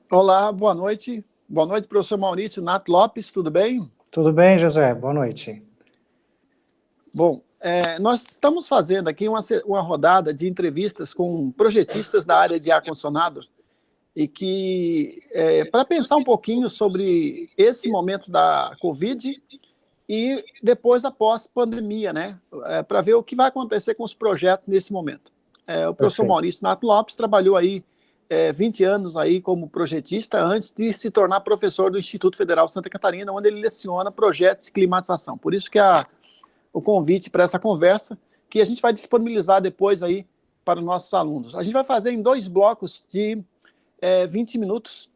Olá, boa noite. Boa noite, professor Maurício Nato Lopes, tudo bem? Tudo bem, Josué, boa noite. Bom, nós estamos fazendo aqui uma rodada de entrevistas com projetistas da área de ar-condicionado e que, para pensar um pouquinho sobre esse momento da Covid e depois após pandemia, né? Para ver o que vai acontecer com os projetos nesse momento. O professor Perfeito. Maurício Nato Lopes trabalhou aí 20 anos aí como projetista antes de se tornar professor do Instituto Federal de Santa Catarina, onde ele leciona projetos de climatização. Por isso que o convite para essa conversa, que a gente vai disponibilizar depois aí para os nossos alunos. A gente vai fazer em 2 blocos de 20 minutos,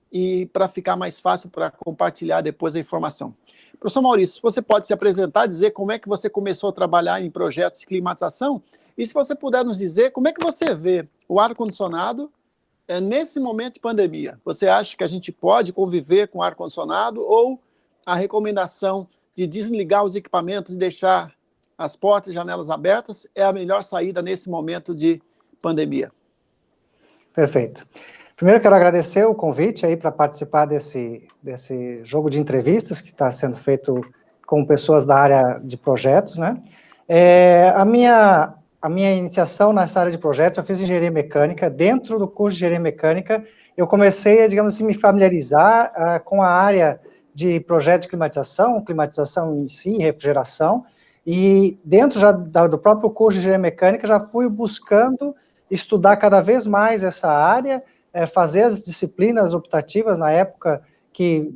e para ficar mais fácil para compartilhar depois a informação. Professor Maurício, você pode se apresentar, dizer como é que você começou a trabalhar em projetos de climatização, e se você puder nos dizer como é que você vê o ar-condicionado nesse momento de pandemia. Você acha que a gente pode conviver com ar-condicionado ou a recomendação de desligar os equipamentos e deixar as portas e janelas abertas é a melhor saída nesse momento de pandemia? Perfeito. Primeiro, eu quero agradecer o convite aí para participar desse jogo de entrevistas que está sendo feito com pessoas da área de projetos, né? A minha iniciação nessa área de projetos, eu fiz engenharia mecânica. Dentro do curso de engenharia mecânica, eu comecei a, digamos assim, me familiarizar com a área de projetos de climatização em si, refrigeração, e dentro já do próprio curso de engenharia mecânica, já fui buscando estudar cada vez mais essa área, fazer as disciplinas optativas na época que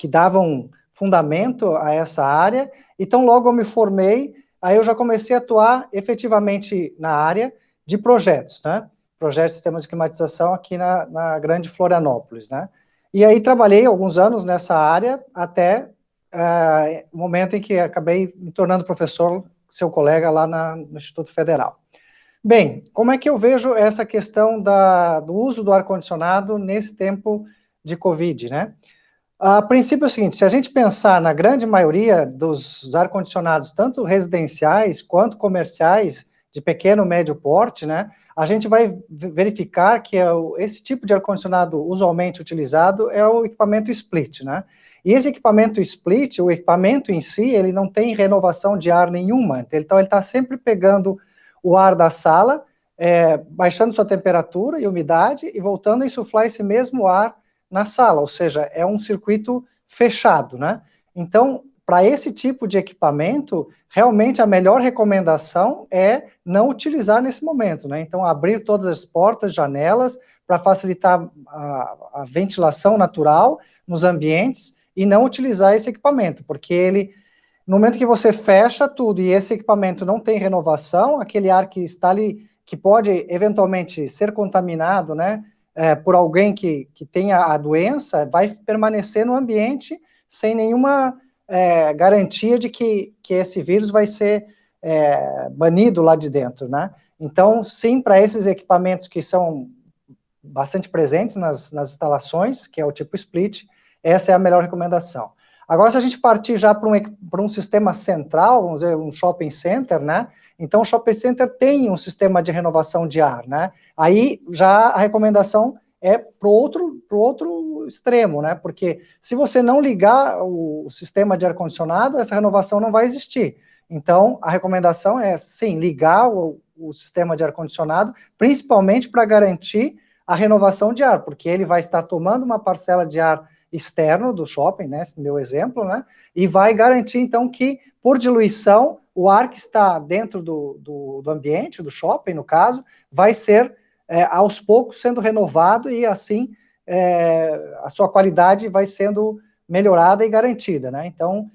davam fundamento a essa área. Então, logo eu me formei, aí eu já comecei a atuar efetivamente na área de projetos, né? Projetos de sistemas de climatização aqui na Grande Florianópolis, né? E aí trabalhei alguns anos nessa área, até o momento em que acabei me tornando professor, seu colega lá no Instituto Federal. Bem, como é que eu vejo essa questão do uso do ar-condicionado nesse tempo de Covid, né? A princípio é o seguinte, se a gente pensar na grande maioria dos ar-condicionados, tanto residenciais quanto comerciais, de pequeno e médio porte, né, a gente vai verificar que esse tipo de ar-condicionado usualmente utilizado é o equipamento split, né? E esse equipamento split, o equipamento em si, ele não tem renovação de ar nenhuma, então ele está sempre pegando o ar da sala, baixando sua temperatura e umidade e voltando a insuflar esse mesmo ar na sala, ou seja, é um circuito fechado, né? Então, para esse tipo de equipamento, realmente a melhor recomendação é não utilizar nesse momento, né? Então, abrir todas as portas, janelas, para facilitar a ventilação natural nos ambientes e não utilizar esse equipamento, porque ele, no momento que você fecha tudo e esse equipamento não tem renovação, aquele ar que está ali, que pode eventualmente ser contaminado, né, por alguém que tenha a doença, vai permanecer no ambiente sem nenhuma garantia de que esse vírus vai ser banido lá de dentro, né? Então, sim, para esses equipamentos que são bastante presentes nas instalações, que é o tipo split, essa é a melhor recomendação. Agora, se a gente partir já para um sistema central, vamos dizer, um shopping center, né? Então, o shopping center tem um sistema de renovação de ar, né? Aí, já a recomendação é para o outro extremo, né? Porque se você não ligar o sistema de ar-condicionado, essa renovação não vai existir. Então, a recomendação é, sim, ligar o sistema de ar-condicionado, principalmente para garantir a renovação de ar, porque ele vai estar tomando uma parcela de ar externo do shopping, né, esse meu exemplo, né, e vai garantir, então, que, por diluição, o ar que está dentro do ambiente, do shopping, no caso, vai ser, aos poucos, sendo renovado e, assim, a sua qualidade vai sendo melhorada e garantida, né. Então,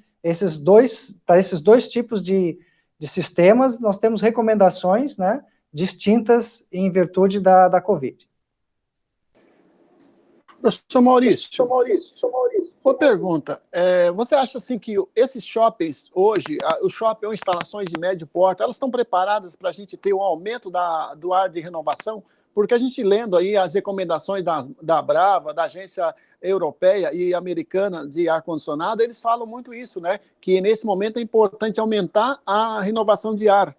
para esses dois tipos de sistemas, nós temos recomendações, né, distintas em virtude da Covid. Professor Maurício, uma pergunta. Você acha assim que esses shoppings hoje, os shoppings ou instalações de médio porte, elas estão preparadas para a gente ter um aumento do ar de renovação? Porque a gente lendo aí as recomendações da Brava, da Agência Europeia e Americana de Ar-Condicionado, eles falam muito isso, né? Que nesse momento é importante aumentar a renovação de ar.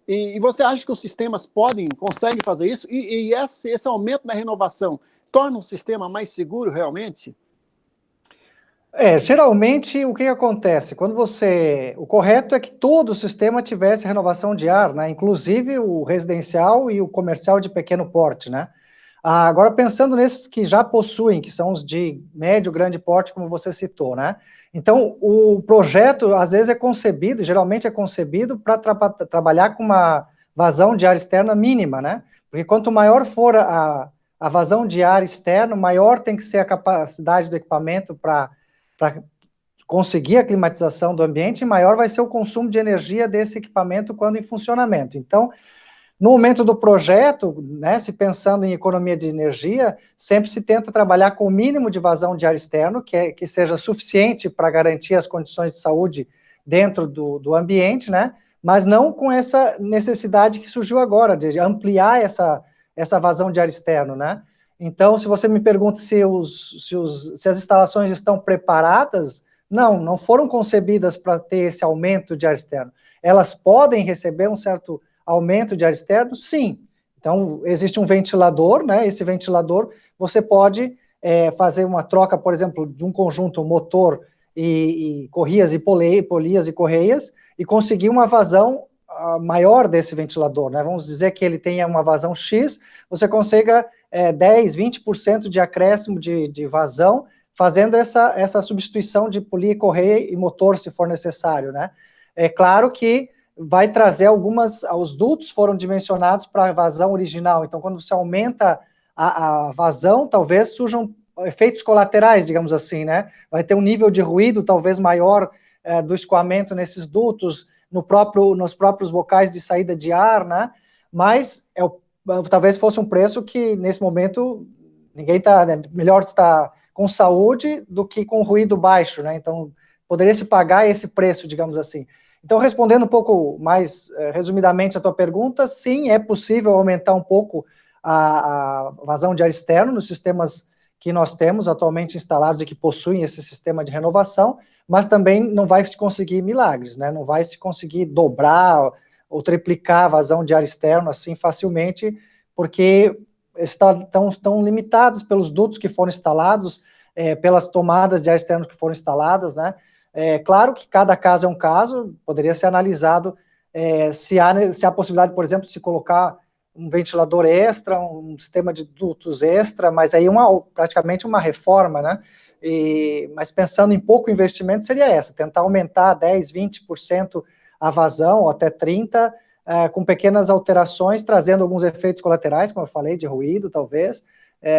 E você acha que os sistemas conseguem fazer isso? E esse aumento da renovação torna o sistema mais seguro realmente? Geralmente o que acontece? O correto é que todo o sistema tivesse renovação de ar, né? Inclusive o residencial e o comercial de pequeno porte, né? Agora, pensando nesses que já possuem, que são os de médio, grande porte, como você citou, né? Então, o projeto, às vezes, geralmente é concebido para trabalhar com uma vazão de ar externa mínima, né? Porque quanto maior for a vazão de ar externo, maior tem que ser a capacidade do equipamento para conseguir a climatização do ambiente, e maior vai ser o consumo de energia desse equipamento quando em funcionamento. Então, no momento do projeto, né, se pensando em economia de energia, sempre se tenta trabalhar com o mínimo de vazão de ar externo, que seja suficiente para garantir as condições de saúde dentro do ambiente, né, mas não com essa necessidade que surgiu agora, de ampliar essa vazão de ar externo, né. Então, se você me pergunta se as instalações estão preparadas, não foram concebidas para ter esse aumento de ar externo. Elas podem receber um certo aumento de ar externo? Sim. Então, existe um ventilador, né? Esse ventilador, você pode fazer uma troca, por exemplo, de um conjunto motor e correias e polias e correias, e conseguir uma vazão maior desse ventilador, né? Vamos dizer que ele tenha uma vazão X, você consiga 10, 20% de acréscimo de vazão, fazendo essa substituição de polia, correia e motor, se for necessário, né? É claro que vai trazer os dutos foram dimensionados para a vazão original, então quando você aumenta a vazão, talvez surjam efeitos colaterais, digamos assim, né? Vai ter um nível de ruído talvez maior do escoamento nesses dutos, nos próprios bocais de saída de ar, né? Mas talvez fosse um preço que, nesse momento, ninguém está, né, melhor estar com saúde do que com ruído baixo, né? Então, poderia se pagar esse preço, digamos assim. Então, respondendo um pouco mais resumidamente a tua pergunta, sim, é possível aumentar um pouco a vazão de ar externo nos sistemas que nós temos atualmente instalados e que possuem esse sistema de renovação, mas também não vai se conseguir milagres, né? Não vai se conseguir dobrar ou triplicar a vazão de ar externo assim facilmente, porque estão limitados pelos dutos que foram instalados, pelas tomadas de ar externo que foram instaladas, né? Claro que cada caso é um caso, poderia ser analisado se há possibilidade, por exemplo, de se colocar um ventilador extra, um sistema de dutos extra, mas aí praticamente uma reforma, né? Mas pensando em pouco investimento, seria tentar aumentar 10, 20% a vazão, ou até 30%, com pequenas alterações, trazendo alguns efeitos colaterais, como eu falei, de ruído, talvez.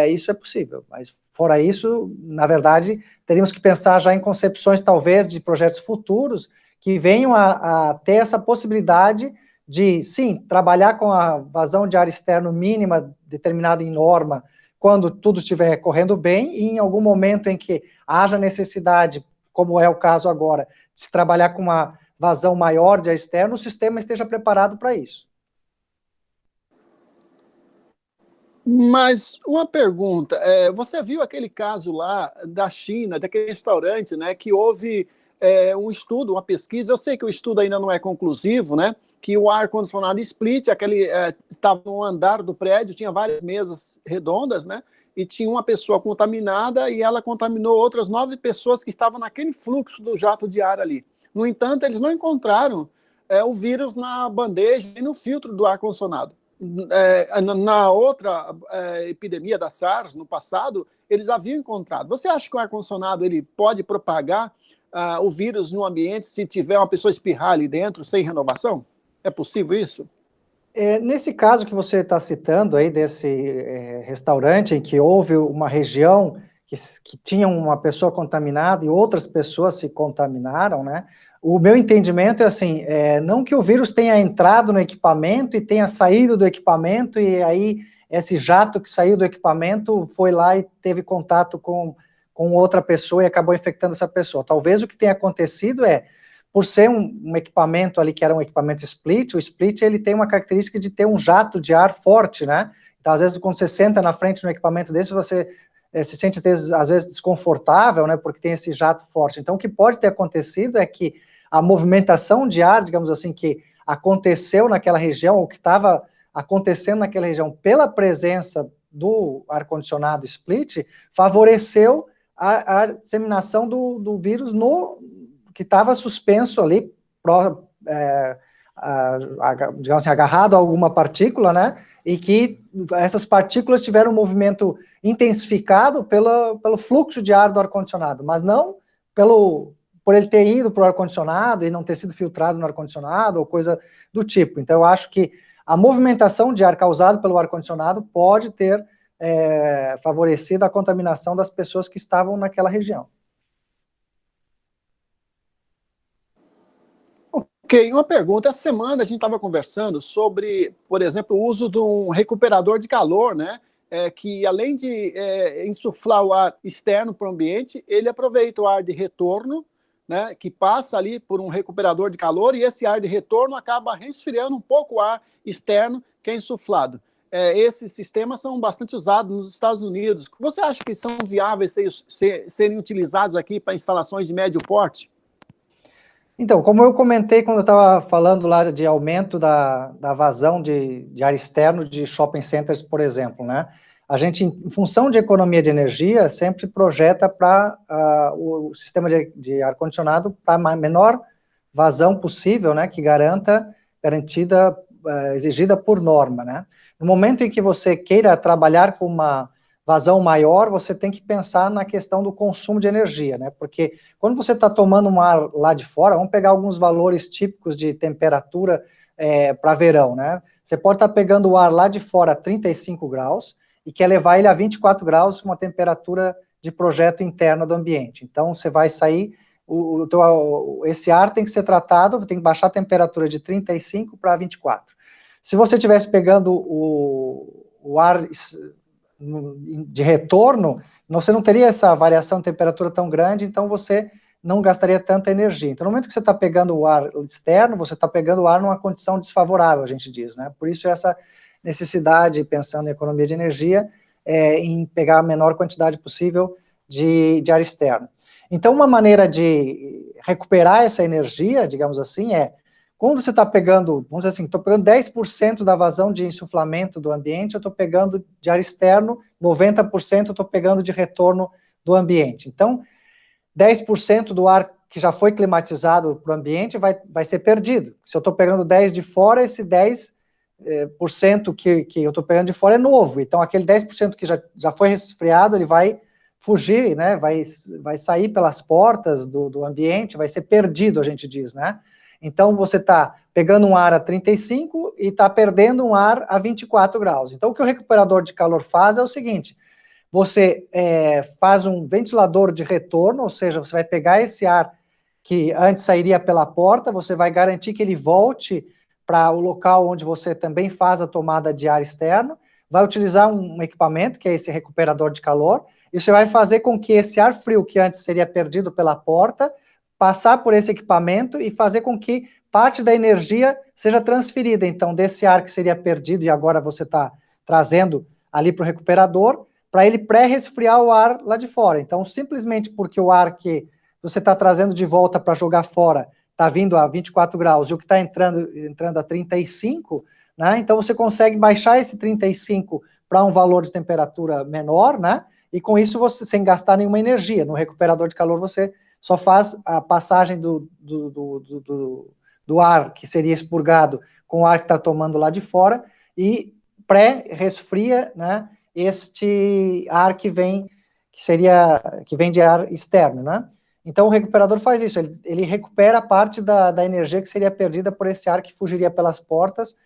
Isso é possível, mas fora isso, na verdade, teríamos que pensar já em concepções, talvez, de projetos futuros, que venham a ter essa possibilidade de, sim, trabalhar com a vazão de ar externo mínima, determinada em norma, quando tudo estiver correndo bem, e em algum momento em que haja necessidade, como é o caso agora, de se trabalhar com uma vazão maior de ar externo, o sistema esteja preparado para isso. Mas uma pergunta, você viu aquele caso lá da China, daquele restaurante, né, que houve um estudo, uma pesquisa, eu sei que o estudo ainda não é conclusivo, né, que o ar-condicionado split, estava no andar do prédio, tinha várias mesas redondas, né, e tinha uma pessoa contaminada e ela contaminou outras 9 pessoas que estavam naquele fluxo do jato de ar ali. No entanto, eles não encontraram o vírus na bandeja e no filtro do ar-condicionado. Na outra epidemia da SARS, no passado, eles haviam encontrado. Você acha que o ar-condicionado ele pode propagar o vírus no ambiente se tiver uma pessoa espirrar ali dentro sem renovação? É possível isso? Nesse caso que você está citando aí, desse restaurante em que houve uma região que tinha uma pessoa contaminada e outras pessoas se contaminaram, né? O meu entendimento é assim, não que o vírus tenha entrado no equipamento e tenha saído do equipamento e aí esse jato que saiu do equipamento foi lá e teve contato com outra pessoa e acabou infectando essa pessoa. Talvez o que tenha acontecido por ser um equipamento ali que era um equipamento split, o split ele tem uma característica de ter um jato de ar forte, né? Então, às vezes, quando você senta na frente de um equipamento desse, você se sente, às vezes, desconfortável, né? Porque tem esse jato forte. Então, o que pode ter acontecido é que a movimentação de ar, digamos assim, que aconteceu naquela região, ou que estava acontecendo naquela região pela presença do ar-condicionado split, favoreceu a disseminação do vírus que estava suspenso ali, digamos assim, agarrado a alguma partícula, né, e que essas partículas tiveram um movimento intensificado pelo fluxo de ar do ar-condicionado, mas não por ele ter ido para o ar-condicionado e não ter sido filtrado no ar-condicionado, ou coisa do tipo. Então, eu acho que a movimentação de ar causada pelo ar-condicionado pode ter favorecido a contaminação das pessoas que estavam naquela região. Ok, uma pergunta. Essa semana a gente estava conversando sobre, por exemplo, o uso de um recuperador de calor, né? Que além de insuflar o ar externo para o ambiente, ele aproveita o ar de retorno, né, que passa ali por um recuperador de calor, e esse ar de retorno acaba resfriando um pouco o ar externo que é insuflado. Esses sistemas são bastante usados nos Estados Unidos. Você acha que são viáveis serem utilizados aqui para instalações de médio porte? Então, como eu comentei quando eu estava falando lá de aumento da vazão de ar externo de shopping centers, por exemplo, né? A gente, em função de economia de energia, sempre projeta para o sistema de ar-condicionado para a menor vazão possível, né? Que garantida, exigida por norma, né? No momento em que você queira trabalhar com uma vazão maior, você tem que pensar na questão do consumo de energia, né? Porque quando você está tomando um ar lá de fora, vamos pegar alguns valores típicos de temperatura para verão, né? Você pode estar pegando o ar lá de fora a 35 graus e quer levar ele a 24 graus com uma temperatura de projeto interna do ambiente. Então, você vai sair, esse ar tem que ser tratado, tem que baixar a temperatura de 35 para 24. Se você estivesse pegando o ar de retorno, você não teria essa variação de temperatura tão grande, então você não gastaria tanta energia. Então, no momento que você está pegando o ar externo, você está pegando o ar numa condição desfavorável, a gente diz, né? Por isso essa necessidade, pensando em economia de energia, em pegar a menor quantidade possível de ar externo. Então, uma maneira de recuperar essa energia, digamos assim, quando você está pegando, vamos dizer assim, estou pegando 10% da vazão de insuflamento do ambiente, eu estou pegando de ar externo, 90% eu estou pegando de retorno do ambiente. Então, 10% do ar que já foi climatizado para o ambiente vai ser perdido. Se eu estou pegando 10 de fora, esse 10% que eu estou pegando de fora é novo. Então, aquele 10% que já foi resfriado, ele vai fugir, né? Vai sair pelas portas do ambiente, vai ser perdido, a gente diz, né? Então, você está pegando um ar a 35 e está perdendo um ar a 24 graus. Então, o que o recuperador de calor faz é o seguinte: você faz um ventilador de retorno, ou seja, você vai pegar esse ar que antes sairia pela porta, você vai garantir que ele volte para o local onde você também faz a tomada de ar externo, vai utilizar um equipamento, que é esse recuperador de calor, e você vai fazer com que esse ar frio, que antes seria perdido pela porta, passar por esse equipamento e fazer com que parte da energia seja transferida, então, desse ar que seria perdido e agora você está trazendo ali para o recuperador, para ele pré-resfriar o ar lá de fora. Então, simplesmente porque o ar que você está trazendo de volta para jogar fora está vindo a 24 graus e o que está entrando a 35, né? Então, você consegue baixar esse 35 para um valor de temperatura menor, né? E com isso, você sem gastar nenhuma energia. No recuperador de calor, você só faz a passagem do ar que seria expurgado com o ar que está tomando lá de fora e pré-resfria, né, este ar que vem de ar externo, né? Então o recuperador faz isso, ele recupera parte da energia que seria perdida por esse ar que fugiria pelas portas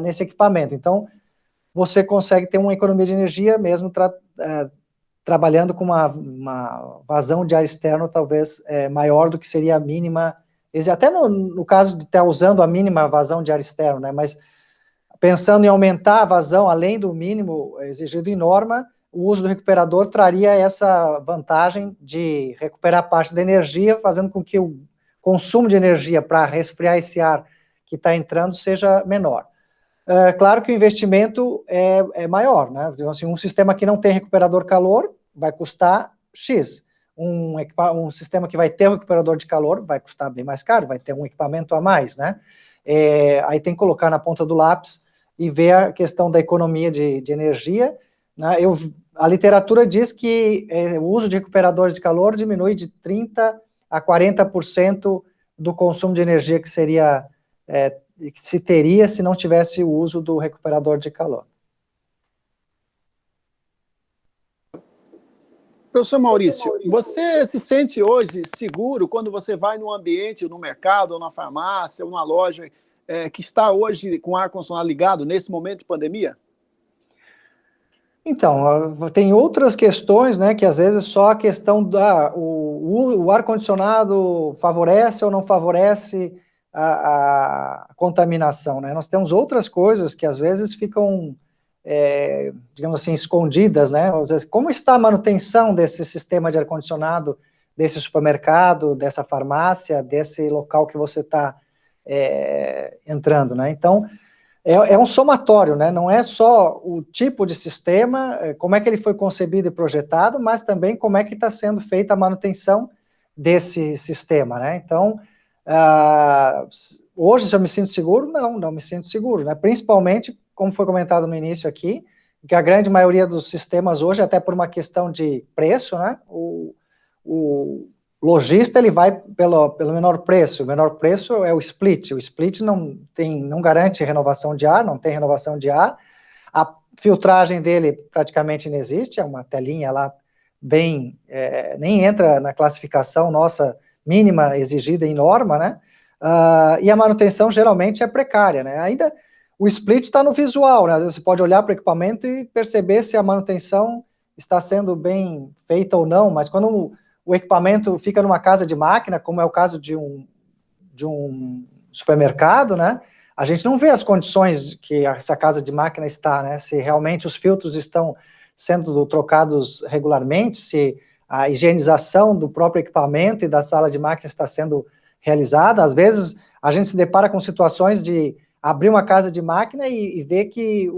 nesse equipamento. Então você consegue ter uma economia de energia mesmo trabalhando com uma vazão de ar externo talvez maior do que seria a mínima, até no caso de estar usando a mínima vazão de ar externo, né, mas pensando em aumentar a vazão além do mínimo exigido em norma, o uso do recuperador traria essa vantagem de recuperar parte da energia, fazendo com que o consumo de energia para resfriar esse ar que está entrando seja menor. Claro que o investimento é maior, né? Então, assim, um sistema que não tem recuperador calor vai custar X. Um sistema que vai ter um recuperador de calor vai custar bem mais caro, vai ter um equipamento a mais, né? Aí tem que colocar na ponta do lápis e ver a questão da economia de energia, né? A literatura diz que o uso de recuperadores de calor diminui de 30% a 40% do consumo de energia que se teria se não tivesse o uso do recuperador de calor. Professor Maurício, você se sente hoje seguro quando você vai num ambiente, no mercado, ou na farmácia, ou numa loja, que está hoje com o ar-condicionado ligado nesse momento de pandemia? Então, tem outras questões, né, que às vezes só a questão o ar-condicionado favorece ou não favorece a contaminação, né? Nós temos outras coisas que às vezes ficam, digamos assim, escondidas, né? Às vezes, como está a manutenção desse sistema de ar-condicionado, desse supermercado, dessa farmácia, desse local que você está entrando, né? Então, é um somatório, né? Não é só o tipo de sistema, como é que ele foi concebido e projetado, mas também como é que está sendo feita a manutenção desse sistema, né? Então, hoje, se eu me sinto seguro? Não me sinto seguro, né? Principalmente, como foi comentado no início aqui, que a grande maioria dos sistemas hoje, até por uma questão de preço, né? O lojista, ele vai pelo menor preço. O menor preço é o split não garante renovação de ar, não tem renovação de ar, a filtragem dele praticamente não existe, é uma telinha lá bem, nem entra na classificação nossa mínima exigida em norma, né, e a manutenção geralmente é precária, né, ainda o split está no visual, né, às vezes você pode olhar para o equipamento e perceber se a manutenção está sendo bem feita ou não, mas quando o equipamento fica numa casa de máquina, como é o caso de um supermercado, né? A gente não vê as condições que essa casa de máquina está, né? Se realmente os filtros estão sendo trocados regularmente, se a higienização do próprio equipamento e da sala de máquina está sendo realizada. Às vezes, a gente se depara com situações de abrir uma casa de máquina e ver que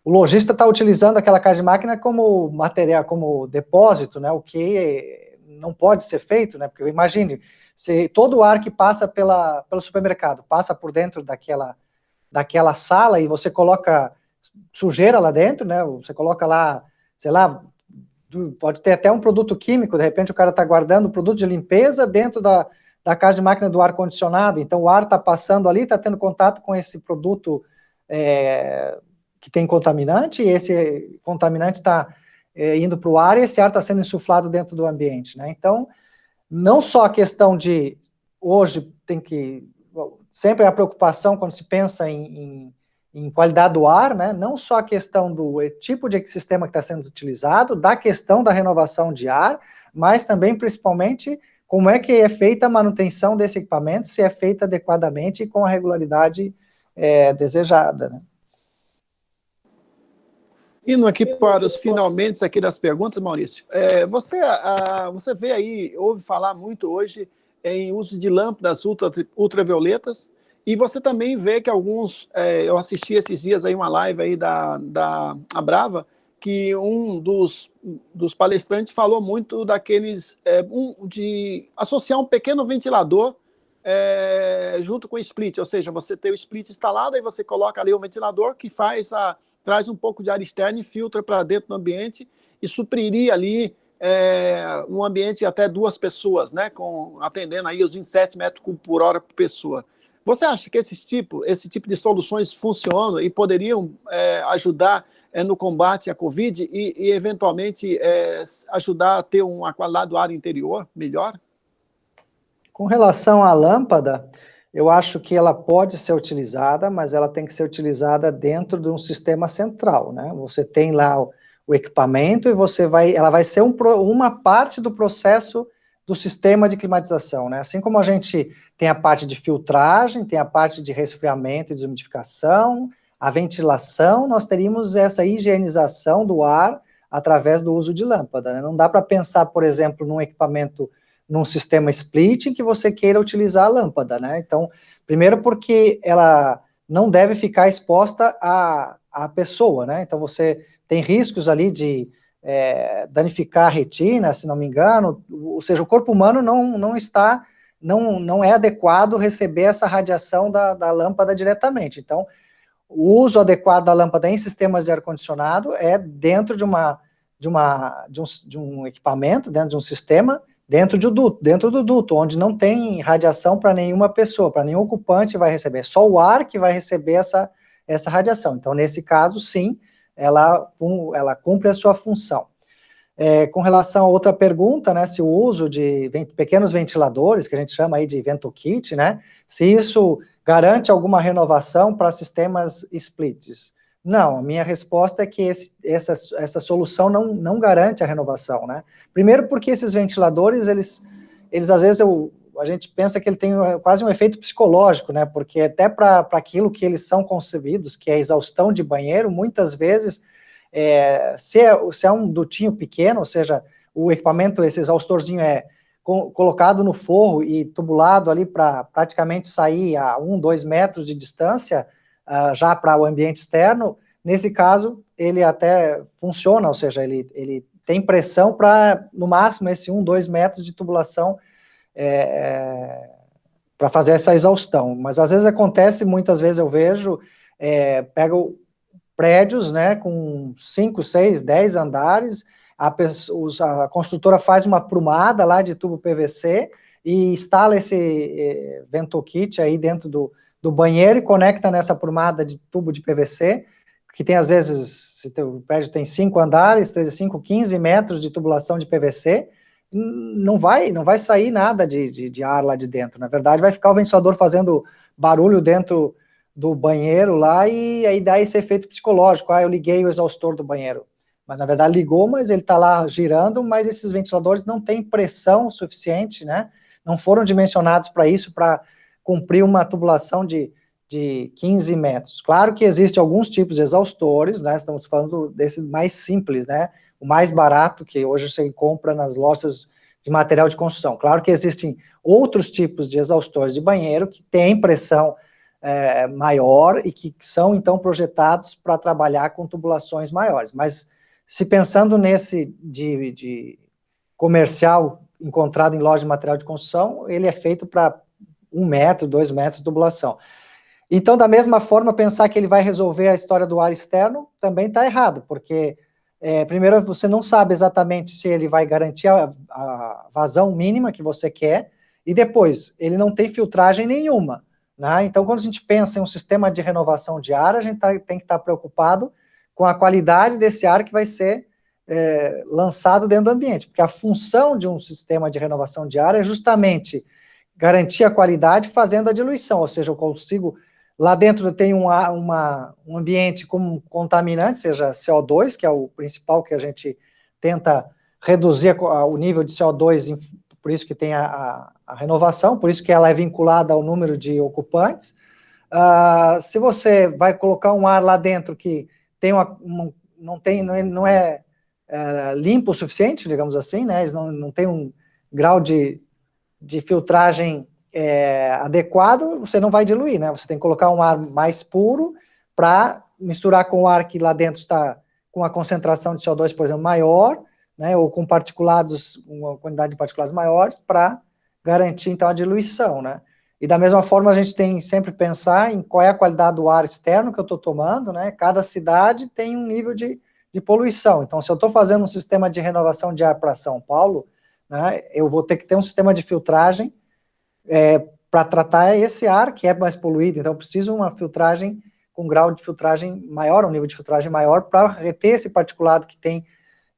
o lojista está utilizando aquela casa de máquina como material, como depósito, né, o que não pode ser feito, né, porque imagine, se todo o ar que passa pelo supermercado passa por dentro daquela sala e você coloca sujeira lá dentro, né, você coloca lá, sei lá, pode ter até um produto químico, de repente o cara está guardando produto de limpeza dentro da casa de máquina do ar-condicionado, então o ar está passando ali, está tendo contato com esse produto que tem contaminante, e esse contaminante está indo para o ar, e esse ar está sendo insuflado dentro do ambiente, né? Então, não só a questão de, hoje, sempre a preocupação quando se pensa em qualidade do ar, né? Não só a questão do tipo de sistema que está sendo utilizado, da questão da renovação de ar, mas também, principalmente, como é que é feita a manutenção desse equipamento, se é feita adequadamente e com a regularidade desejada, né? Indo aqui para os finalmente aqui das perguntas, Maurício, você vê aí, ouve falar muito hoje em uso de lâmpadas ultravioletas, e você também vê que alguns, eu assisti esses dias aí uma live aí da Brava, que um dos palestrantes falou muito daqueles, de associar um pequeno ventilador junto com o split, ou seja, você tem o split instalado, aí você coloca ali o ventilador que traz um pouco de ar externo e filtra para dentro do ambiente e supriria ali um ambiente até 2 pessoas, né, atendendo aí os 27 metros cúbicos por hora por pessoa. Você acha que esse tipo de soluções funcionam e poderiam ajudar no combate à Covid e eventualmente, ajudar a ter uma qualidade do ar interior melhor? Com relação à lâmpada, eu acho que ela pode ser utilizada, mas ela tem que ser utilizada dentro de um sistema central, né? Você tem lá o equipamento e ela vai ser uma parte do processo do sistema de climatização, né? Assim como a gente tem a parte de filtragem, tem a parte de resfriamento e desumidificação, a ventilação, nós teríamos essa higienização do ar através do uso de lâmpada, né? Não dá para pensar, por exemplo, num equipamento, num sistema split, em que você queira utilizar a lâmpada, né? Então, primeiro porque ela não deve ficar exposta à pessoa, né? Então, você tem riscos ali de danificar a retina, se não me engano, ou seja, o corpo humano não é adequado receber essa radiação da lâmpada diretamente. Então, o uso adequado da lâmpada em sistemas de ar-condicionado é dentro de um equipamento, dentro de um sistema, dentro do duto, onde não tem radiação para nenhuma pessoa, para nenhum ocupante vai receber, só o ar que vai receber essa radiação. Então, nesse caso, sim, ela cumpre a sua função. Com relação a outra pergunta, né, se o uso de pequenos ventiladores, que a gente chama aí de VentoKit, né, se isso garante alguma renovação para sistemas splits. Não, a minha resposta é que essa solução não garante a renovação, né? Primeiro porque esses ventiladores, eles às vezes, a gente pensa que ele tem quase um efeito psicológico, né? Porque até para aquilo que eles são concebidos, que é a exaustão de banheiro, muitas vezes, se é um dutinho pequeno, ou seja, o equipamento, esse exaustorzinho colocado no forro e tubulado ali para praticamente sair a 2 metros de distância, já para o ambiente externo, nesse caso, ele até funciona, ou seja, ele tem pressão para, no máximo, esse 2 metros de tubulação para fazer essa exaustão. Mas às vezes acontece, muitas vezes eu vejo, pego prédios, né, com 5, 6, 10 andares, a construtora faz uma prumada lá de tubo PVC e instala esse VentoKit aí dentro do banheiro e conecta nessa prumada de tubo de PVC, que tem às vezes, se o prédio tem 5 andares, 5, 15 metros de tubulação de PVC, não vai sair nada de ar lá de dentro. Na verdade, vai ficar o ventilador fazendo barulho dentro do banheiro lá, e aí dá esse efeito psicológico, eu liguei o exaustor do banheiro, mas na verdade ligou, mas ele está lá girando, mas esses ventiladores não têm pressão suficiente, né, não foram dimensionados para isso, para cumprir uma tubulação de 15 metros. Claro que existem alguns tipos de exaustores, né, estamos falando desse mais simples, né, o mais barato que hoje você compra nas lojas de material de construção. Claro que existem outros tipos de exaustores de banheiro que têm pressão maior e que são, então, projetados para trabalhar com tubulações maiores. Mas, se pensando nesse de comercial encontrado em loja de material de construção, ele é feito para 1 metro, 2 metros de tubulação. Então, da mesma forma, pensar que ele vai resolver a história do ar externo também está errado, porque, primeiro, você não sabe exatamente se ele vai garantir a vazão mínima que você quer, e depois, ele não tem filtragem nenhuma. Né? Então, quando a gente pensa em um sistema de renovação de ar, a gente tem que estar preocupado com a qualidade desse ar que vai ser lançado dentro do ambiente, porque a função de um sistema de renovação de ar é justamente garantir a qualidade fazendo a diluição, ou seja, eu consigo, lá dentro eu tenho um ambiente com contaminante, seja CO2, que é o principal que a gente tenta reduzir o nível de CO2, por isso que tem a renovação, por isso que ela é vinculada ao número de ocupantes. Se você vai colocar um ar lá dentro que tem não é limpo o suficiente, digamos assim, né, não tem um grau de filtragem adequado, você não vai diluir, né, você tem que colocar um ar mais puro para misturar com o ar que lá dentro está com a concentração de CO2, por exemplo, maior, né, ou com particulados, uma quantidade de particulados maiores, para garantir, então, a diluição, né. E da mesma forma, a gente tem sempre pensar em qual é a qualidade do ar externo que eu estou tomando, né, cada cidade tem um nível de poluição. Então, se eu estou fazendo um sistema de renovação de ar para São Paulo, né, eu vou ter que ter um sistema de filtragem para tratar esse ar que é mais poluído. Então, eu preciso de uma filtragem com um grau de filtragem maior, um nível de filtragem maior, para reter esse particulado que tem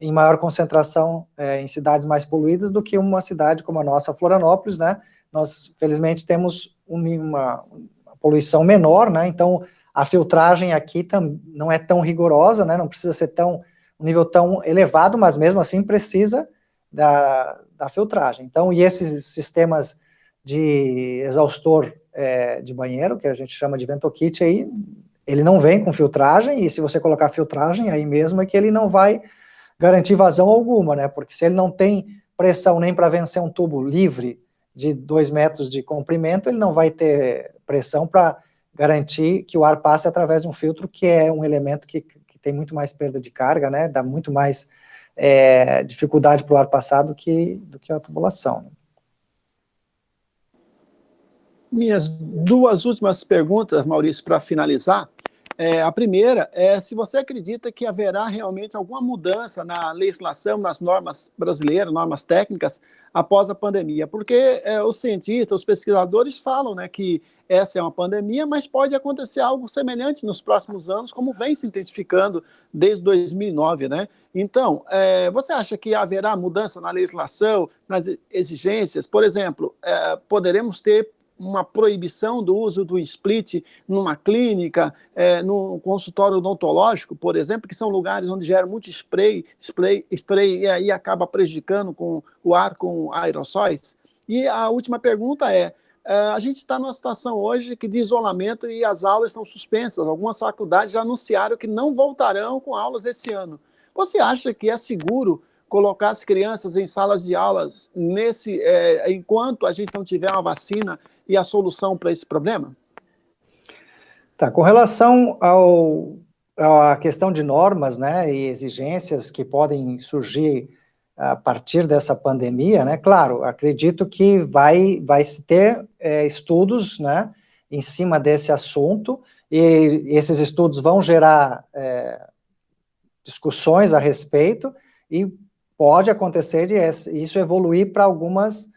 em maior concentração em cidades mais poluídas do que uma cidade como a nossa, Florianópolis, né? Nós, felizmente, temos uma poluição menor, né? Então, a filtragem aqui não é tão rigorosa, né? Não precisa ser um nível tão elevado, mas mesmo assim precisa da filtragem. Então, e esses sistemas de exaustor de banheiro, que a gente chama de VentoKit aí, ele não vem com filtragem, e se você colocar filtragem, aí mesmo é que ele não vai garantir vazão alguma, né? Porque se ele não tem pressão nem para vencer um tubo livre de 2 metros de comprimento, ele não vai ter pressão para garantir que o ar passe através de um filtro, que é um elemento que tem muito mais perda de carga, né? Dá muito mais dificuldade para o ar passar do que a tubulação. Minhas duas últimas perguntas, Maurício, para finalizar. A primeira é se você acredita que haverá realmente alguma mudança na legislação, nas normas brasileiras, normas técnicas, após a pandemia. Porque os cientistas, os pesquisadores falam, né, que essa é uma pandemia, mas pode acontecer algo semelhante nos próximos anos, como vem se intensificando desde 2009, né? Então, você acha que haverá mudança na legislação, nas exigências? Por exemplo, poderemos ter uma proibição do uso do split numa clínica, no consultório odontológico, por exemplo, que são lugares onde gera muito spray, e aí acaba prejudicando com o ar com aerossóis. E a última pergunta a gente está numa situação hoje de isolamento e as aulas estão suspensas. Algumas faculdades já anunciaram que não voltarão com aulas esse ano. Você acha que é seguro colocar as crianças em salas de aulas enquanto a gente não tiver uma vacina e a solução para esse problema? Tá, com relação à questão de normas, né, e exigências que podem surgir a partir dessa pandemia, né, claro, acredito que vai se ter estudos, né, em cima desse assunto, e esses estudos vão gerar discussões a respeito, e pode acontecer de isso evoluir para algumas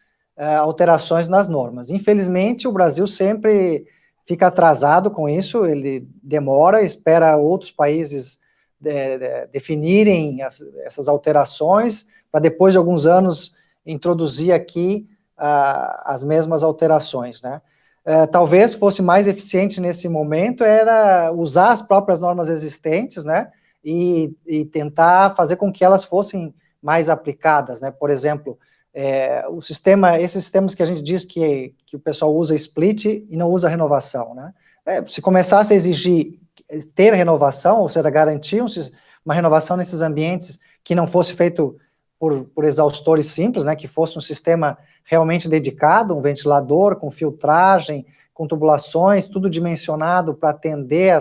alterações nas normas. Infelizmente, o Brasil sempre fica atrasado com isso, ele demora, espera outros países definirem essas alterações, para depois de alguns anos introduzir aqui as mesmas alterações, né? Talvez fosse mais eficiente nesse momento era usar as próprias normas existentes, né, e tentar fazer com que elas fossem mais aplicadas, né? Por exemplo, esses sistemas que a gente diz que o pessoal usa split e não usa renovação, né? Se começasse a exigir ter renovação, ou seja, garantir uma renovação nesses ambientes que não fosse feito por exaustores simples, né, que fosse um sistema realmente dedicado, um ventilador com filtragem, com tubulações, tudo dimensionado para atender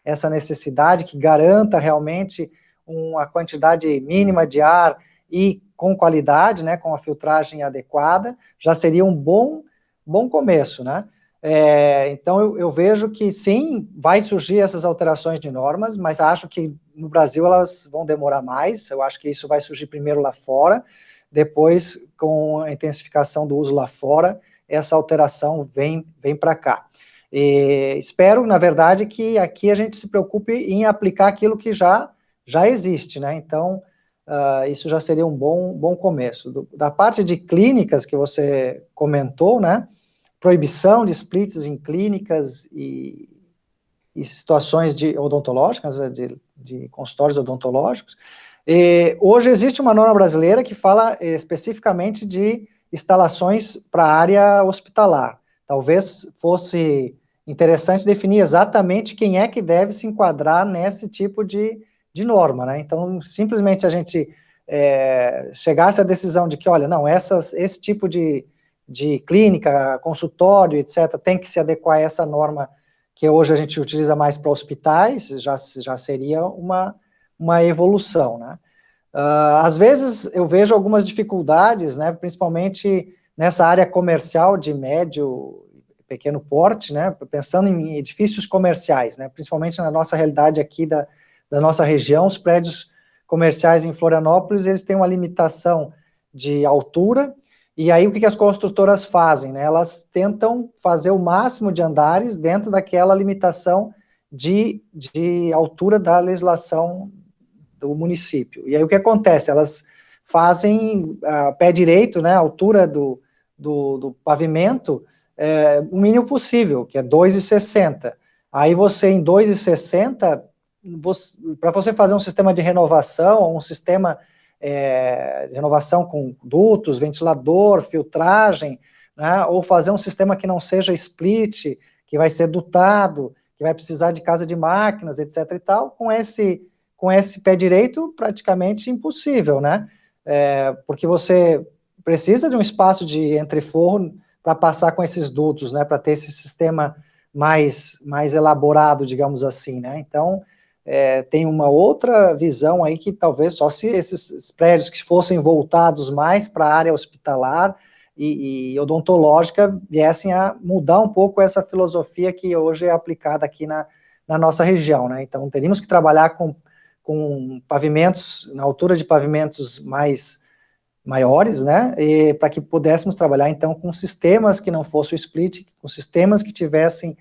essa necessidade, que garanta realmente uma quantidade mínima de ar e com qualidade, né, com a filtragem adequada, já seria um bom começo, né? Então, eu vejo que, sim, vai surgir essas alterações de normas, mas acho que no Brasil elas vão demorar mais, eu acho que isso vai surgir primeiro lá fora, depois, com a intensificação do uso lá fora, essa alteração vem para cá. Espero, na verdade, que aqui a gente se preocupe em aplicar aquilo que já existe, né? Então, isso já seria um bom começo. Da parte de clínicas que você comentou, né? Proibição de splits em clínicas e situações odontológicas, de consultórios odontológicos. Hoje existe uma norma brasileira que fala especificamente de instalações para a área hospitalar. Talvez fosse interessante definir exatamente quem é que deve se enquadrar nesse tipo de norma, né? Então, simplesmente a gente chegasse à decisão de que, olha, não, esse tipo de clínica, consultório, etc., tem que se adequar a essa norma que hoje a gente utiliza mais para hospitais, já seria uma evolução, né? Às vezes eu vejo algumas dificuldades, né, principalmente nessa área comercial de médio e pequeno porte, né, pensando em edifícios comerciais, né, principalmente na nossa realidade aqui da nossa região, os prédios comerciais em Florianópolis, eles têm uma limitação de altura. E aí, o que as construtoras fazem, né? Elas tentam fazer o máximo de andares dentro daquela limitação de altura da legislação do município. E aí, o que acontece? Elas fazem pé direito, né? A altura do pavimento, o mínimo possível, que é 2,60. Aí, em 2,60, para você fazer um sistema de renovação, um sistema renovação com dutos, ventilador, filtragem, né, ou fazer um sistema que não seja split, que vai ser dutado, que vai precisar de casa de máquinas, etc. e tal, com esse pé direito praticamente impossível, né? Porque você precisa de um espaço de entreforro para passar com esses dutos, né? Para ter esse sistema mais elaborado, digamos assim, né? Então, tem uma outra visão aí que talvez só se esses prédios que fossem voltados mais para a área hospitalar e odontológica viessem a mudar um pouco essa filosofia que hoje é aplicada aqui na nossa região, né? Então, teríamos que trabalhar com pavimentos, na altura de pavimentos maiores, né? Para que pudéssemos trabalhar, então, com sistemas que não fossem o split, com sistemas que tivessem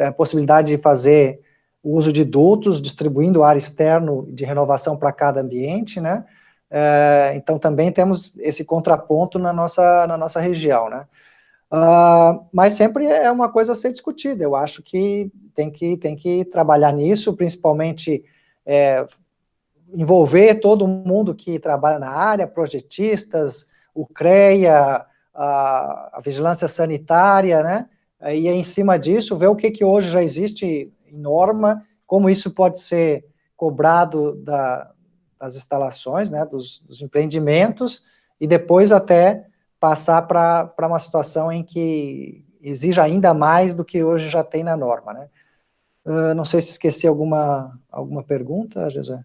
a possibilidade de fazer o uso de dutos, distribuindo ar externo de renovação para cada ambiente, né? Então, também temos esse contraponto na nossa região, né? Mas sempre é uma coisa a ser discutida. Eu acho que tem que trabalhar nisso, principalmente envolver todo mundo que trabalha na área, projetistas, o CREA, a vigilância sanitária, né? E em cima disso, ver o que hoje já existe em norma, como isso pode ser cobrado das instalações, né, dos empreendimentos, e depois até passar para uma situação em que exija ainda mais do que hoje já tem na norma, né? Não sei se esqueci alguma pergunta, José.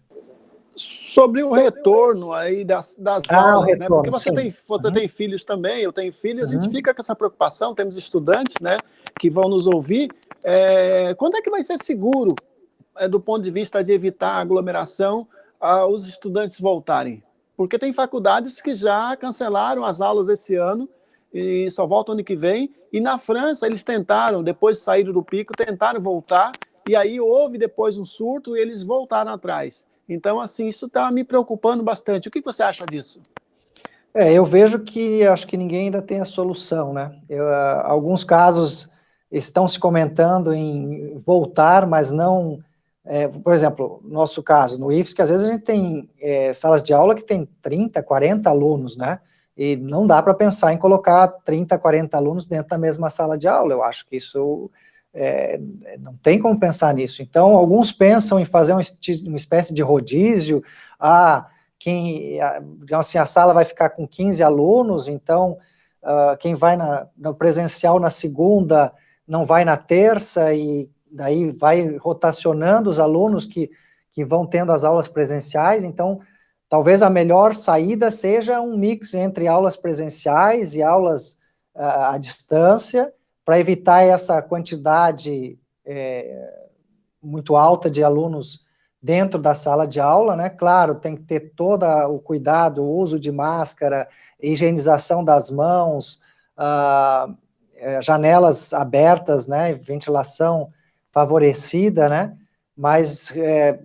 Sobre o retorno aí das aulas, retorno, né? Porque você sim. tem filhos também, eu tenho filhos, a gente fica com essa preocupação, temos estudantes, né, que vão nos ouvir. Quando é que vai ser seguro, do ponto de vista de evitar aglomeração, os estudantes voltarem? Porque tem faculdades que já cancelaram as aulas esse ano e só voltam ano que vem, e na França eles tentaram, depois de sair do pico, tentaram voltar, e aí houve depois um surto e eles voltaram atrás. Então, assim, isso está me preocupando bastante. O que você acha disso? Eu vejo que acho que ninguém ainda tem a solução, né? Alguns casos estão se comentando em voltar, mas não... por exemplo, no nosso caso, no IFSC, às vezes a gente tem salas de aula que tem 30, 40 alunos, né? E não dá para pensar em colocar 30, 40 alunos dentro da mesma sala de aula. Eu acho que isso... não tem como pensar nisso. Então, alguns pensam em fazer uma espécie de rodízio, digamos assim, a sala vai ficar com 15 alunos, então quem vai no presencial na segunda não vai na terça, e daí vai rotacionando os alunos que vão tendo as aulas presenciais. Então, talvez a melhor saída seja um mix entre aulas presenciais e aulas à distância, para evitar essa quantidade muito alta de alunos dentro da sala de aula, né? Claro, tem que ter todo o cuidado, o uso de máscara, higienização das mãos, janelas abertas, né? Ventilação favorecida, né? Mas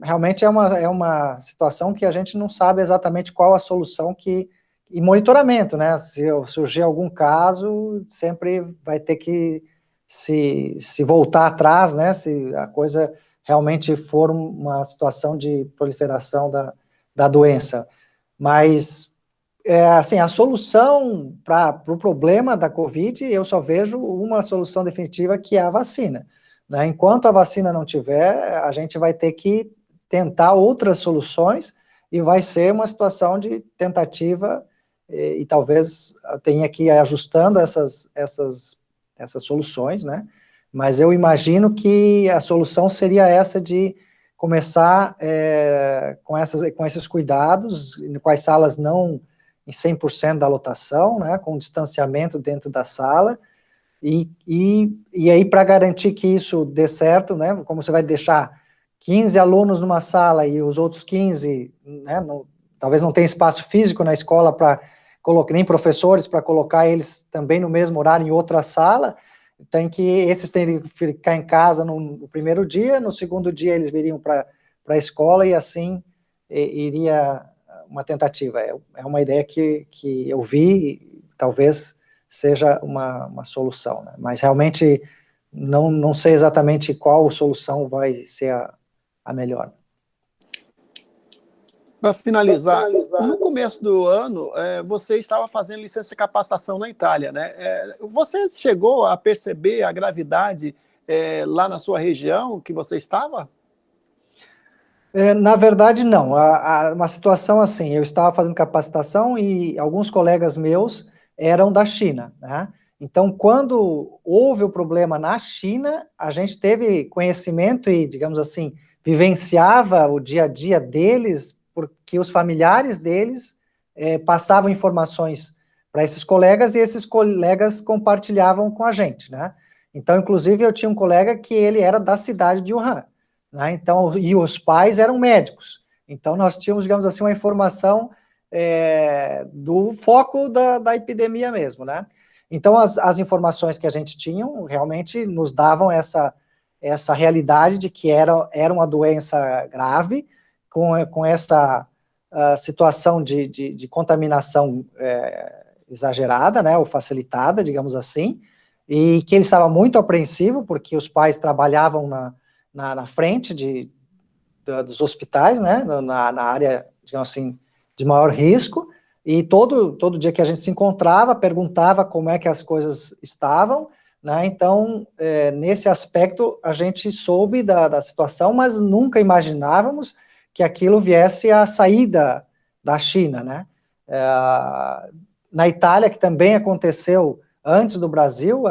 realmente é uma situação que a gente não sabe exatamente qual a solução e monitoramento, né? Se surgir algum caso, sempre vai ter que se voltar atrás, né? Se a coisa realmente for uma situação de proliferação da doença. Mas, assim, a solução para o problema da Covid, eu só vejo uma solução definitiva, que é a vacina, né? Enquanto a vacina não tiver, a gente vai ter que tentar outras soluções, e vai ser uma situação de tentativa, e talvez tenha que ir ajustando essas soluções, né? Mas eu imagino que a solução seria essa de começar com esses cuidados, com as salas não em 100% da lotação, né, com distanciamento dentro da sala, e aí, para garantir que isso dê certo, né, como você vai deixar 15 alunos numa sala e os outros 15, né, talvez não tenha espaço físico na escola para colocar, nem professores para colocar eles também no mesmo horário em outra sala, tem que esses terem que ficar em casa no primeiro dia, no segundo dia eles viriam para a escola, e assim iria uma tentativa. É uma ideia que eu vi, talvez seja uma solução, né? Mas realmente não sei exatamente qual solução vai ser a melhor. Para finalizar, no começo do ano, você estava fazendo licença de capacitação na Itália, né? Você chegou a perceber a gravidade lá na sua região que você estava? Na verdade, não. Uma situação assim, eu estava fazendo capacitação e alguns colegas meus eram da China, né? Então, quando houve o problema na China, a gente teve conhecimento e, digamos assim, vivenciava o dia a dia deles, porque os familiares deles passavam informações para esses colegas e esses colegas compartilhavam com a gente, né? Então, inclusive, eu tinha um colega que ele era da cidade de Wuhan, né? Então, e os pais eram médicos. Então, nós tínhamos, digamos assim, uma informação do foco da epidemia mesmo, né? Então, as informações que a gente tinha realmente nos davam essa realidade de que era uma doença grave, com essa situação de contaminação exagerada, né, ou facilitada, digamos assim, e que ele estava muito apreensivo, porque os pais trabalhavam na frente dos hospitais, né, na área, digamos assim, de maior risco, e todo dia que a gente se encontrava, perguntava como é que as coisas estavam, né, então, nesse aspecto, a gente soube da situação, mas nunca imaginávamos que aquilo viesse a sair da China, né. Na Itália, que também aconteceu antes do Brasil,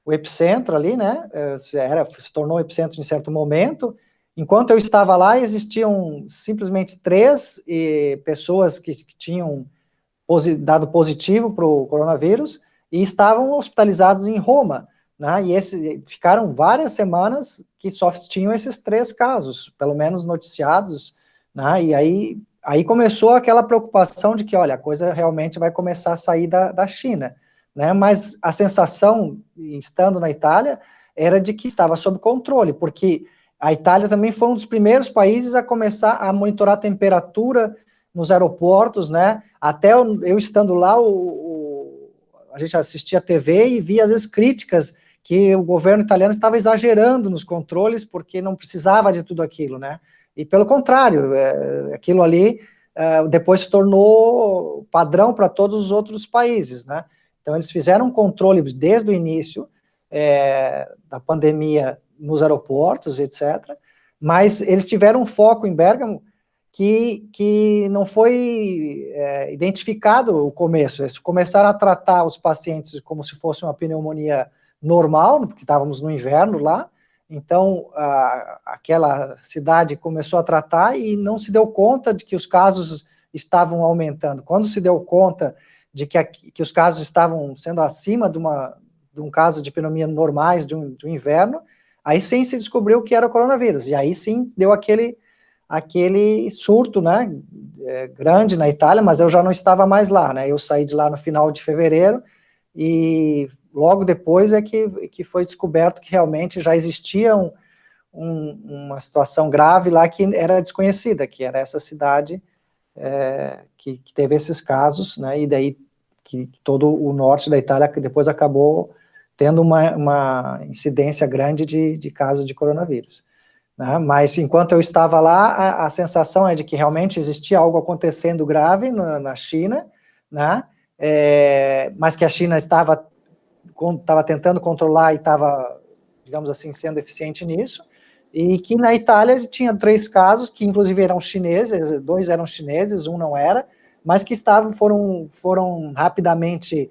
o epicentro ali, né, se tornou epicentro em certo momento. Enquanto eu estava lá, existiam simplesmente 3 pessoas que tinham dado positivo para o coronavírus e estavam hospitalizados em Roma, né, e ficaram várias semanas que só tinham esses 3 casos, pelo menos noticiados, né, e aí começou aquela preocupação de que, olha, a coisa realmente vai começar a sair da China, né, mas a sensação, estando na Itália, era de que estava sob controle, porque a Itália também foi um dos primeiros países a começar a monitorar a temperatura nos aeroportos, né, até eu estando lá, a gente assistia a TV e via, às vezes, críticas que o governo italiano estava exagerando nos controles, porque não precisava de tudo aquilo, né, e pelo contrário, aquilo ali depois se tornou padrão para todos os outros países, né, então eles fizeram um controle desde o início da pandemia nos aeroportos, etc., mas eles tiveram um foco em Bergamo que não foi identificado o começo. Eles começaram a tratar os pacientes como se fosse uma pneumonia normal, porque estávamos no inverno lá, então aquela cidade começou a tratar e não se deu conta de que os casos estavam aumentando. Quando se deu conta de que os casos estavam sendo acima de um caso de pneumonia normais de um inverno, aí sim se descobriu que era o coronavírus, e aí sim deu aquele surto, né, grande na Itália, mas eu já não estava mais lá, né, eu saí de lá no final de fevereiro, e logo depois que foi descoberto que realmente já existia uma situação grave lá que era desconhecida, que era essa cidade que teve esses casos, né, e daí que todo o norte da Itália que depois acabou tendo uma incidência grande de casos de coronavírus. Né? Mas enquanto eu estava lá, a sensação é de que realmente existia algo acontecendo grave na China, né? Mas que a China estava tentando controlar e estava, digamos assim, sendo eficiente nisso, e que na Itália tinha 3 casos, que inclusive eram chineses, 2 eram chineses, um não era, mas que foram rapidamente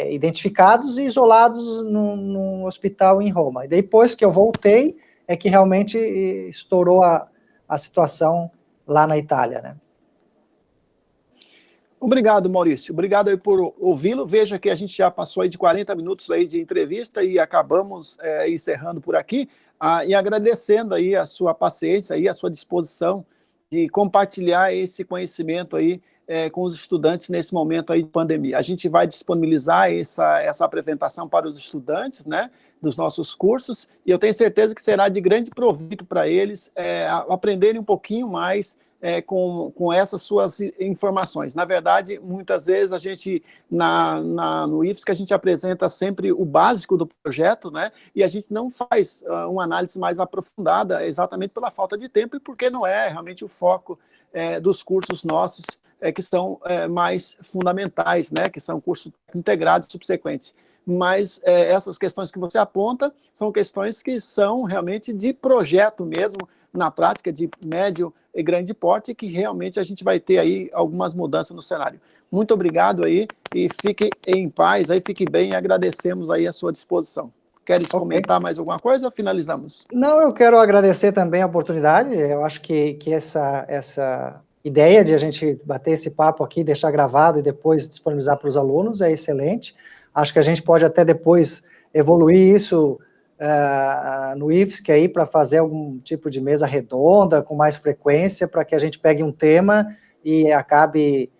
identificados e isolados num hospital em Roma. E depois que eu voltei, é que realmente estourou a situação lá na Itália, né? Obrigado, Maurício. Obrigado aí por ouvi-lo. Veja que a gente já passou aí de 40 minutos aí de entrevista e acabamos encerrando por aqui, e agradecendo aí a sua paciência e a sua disposição de compartilhar esse conhecimento aí com os estudantes nesse momento aí de pandemia. A gente vai disponibilizar essa apresentação para os estudantes, né, dos nossos cursos, e eu tenho certeza que será de grande proveito para eles aprenderem um pouquinho mais com essas suas informações. Na verdade, muitas vezes a gente, no IFSC, a gente apresenta sempre o básico do projeto, né? E a gente não faz uma análise mais aprofundada, exatamente pela falta de tempo e porque não é realmente o foco dos cursos nossos, que são mais fundamentais, né? Que são cursos integrados subsequentes. mas essas questões que você aponta são questões que são realmente de projeto mesmo, na prática, de médio e grande porte, que realmente a gente vai ter aí algumas mudanças no cenário. Muito obrigado aí, e fique em paz, aí fique bem, e agradecemos aí a sua disposição. Queres comentar mais alguma coisa? Finalizamos. Não, eu quero agradecer também a oportunidade. Eu acho que essa ideia de a gente bater esse papo aqui, deixar gravado e depois disponibilizar para os alunos é excelente. Acho que a gente pode até depois evoluir isso no IFSC aí para fazer algum tipo de mesa redonda com mais frequência, para que a gente pegue um tema e acabe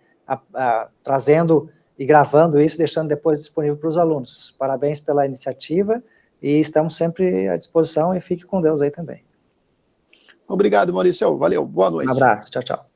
trazendo e gravando isso, deixando depois disponível para os alunos. Parabéns pela iniciativa. E estamos sempre à disposição, e fique com Deus aí também. Obrigado, Maurício. Valeu, boa noite. Um abraço, tchau, tchau.